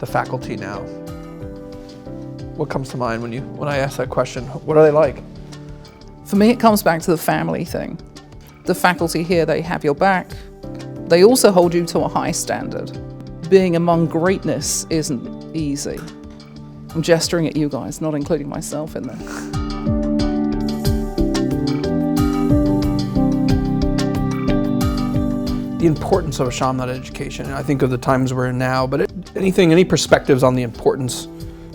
the faculty now? What comes to mind when I ask that question? What are they like? For me, it comes back to the family thing. The faculty here, they have your back. They also hold you to a high standard. Being among greatness isn't easy. I'm gesturing at you guys, not including myself in there. The importance of a Chaminade education. I think of the times we're in now, but any perspectives on the importance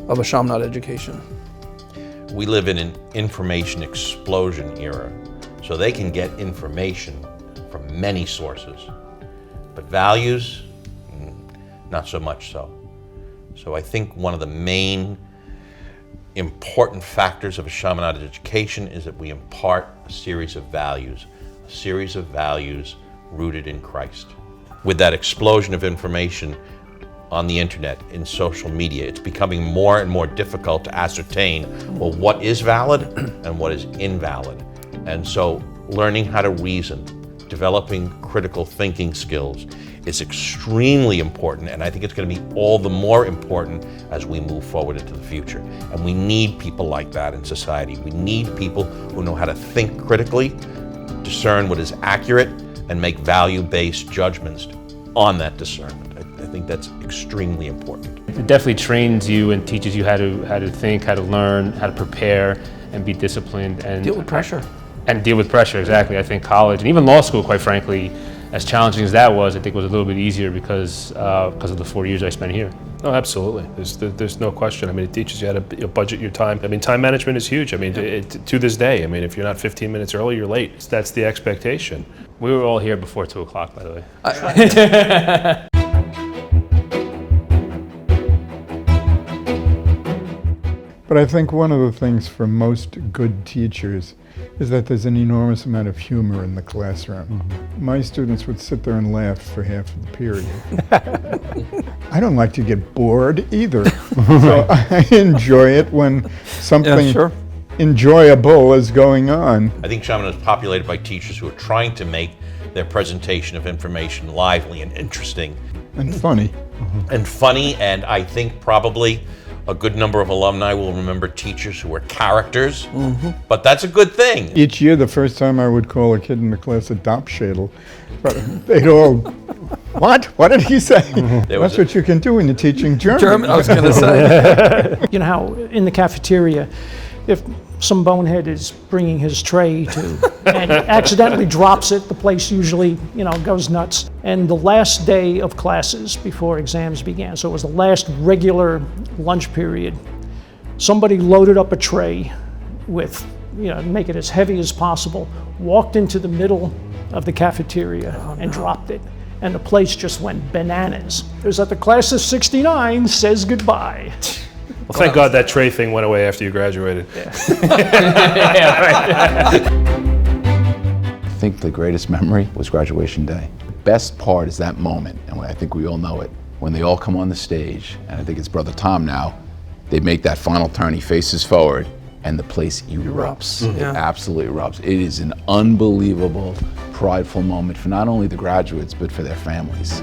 of a Chaminade education? We live in an information explosion era, so they can get information from many sources, but values, not so much so. So I think one of the main important factors of a Chaminade education is that we impart a series of values rooted in Christ. With that explosion of information on the internet, in social media, it's becoming more and more difficult to ascertain, well, what is valid and what is invalid. And so learning how to reason, developing critical thinking skills is extremely important, and I think it's going to be all the more important as we move forward into the future. And we need people like that in society. We need people who know how to think critically, discern what is accurate, and make value-based judgments on that discernment. I think that's extremely important. It definitely trains you and teaches you how to think, how to learn, how to prepare, and be disciplined and deal with pressure. And deal with pressure, exactly. I think college and even law school, quite frankly, as challenging as that was, I think was a little bit easier because of the 4 years I spent here. Oh, absolutely. There's no question. I mean, it teaches you how to budget your time. I mean, time management is huge. I mean, to this day, I mean, if you're not 15 minutes early, you're late. That's the expectation. We were all here before 2 o'clock, by the way. But I think one of the things for most good teachers is that there's an enormous amount of humor in the classroom. Mm-hmm. My students would sit there and laugh for half of the period. I don't like to get bored either. So I enjoy it when something enjoyable is going on. I think Chaminade is populated by teachers who are trying to make their presentation of information lively and interesting. And funny. Mm-hmm. And funny, and I think probably a good number of alumni will remember teachers who were characters, but that's a good thing. Each year, the first time I would call a kid in the class a Dopschädel, but they'd all, what? What did he say? That's what you can do when you're teaching German. I was going to say. You know how in the cafeteria, if some bonehead is bringing his tray to and accidentally drops it, the place usually, goes nuts. And the last day of classes before exams began, so it was the last regular lunch period, somebody loaded up a tray with, make it as heavy as possible, walked into the middle of the cafeteria and dropped it. And the place just went bananas. It was that the class of '69 says goodbye. Well, thank God that tray thing went away after you graduated. Yeah. I think the greatest memory was graduation day. The best part is that moment, and I think we all know it, when they all come on the stage, and I think it's Brother Tom now, they make that final turn, he faces forward, and the place erupts. It absolutely erupts. It is an unbelievable, prideful moment for not only the graduates, but for their families.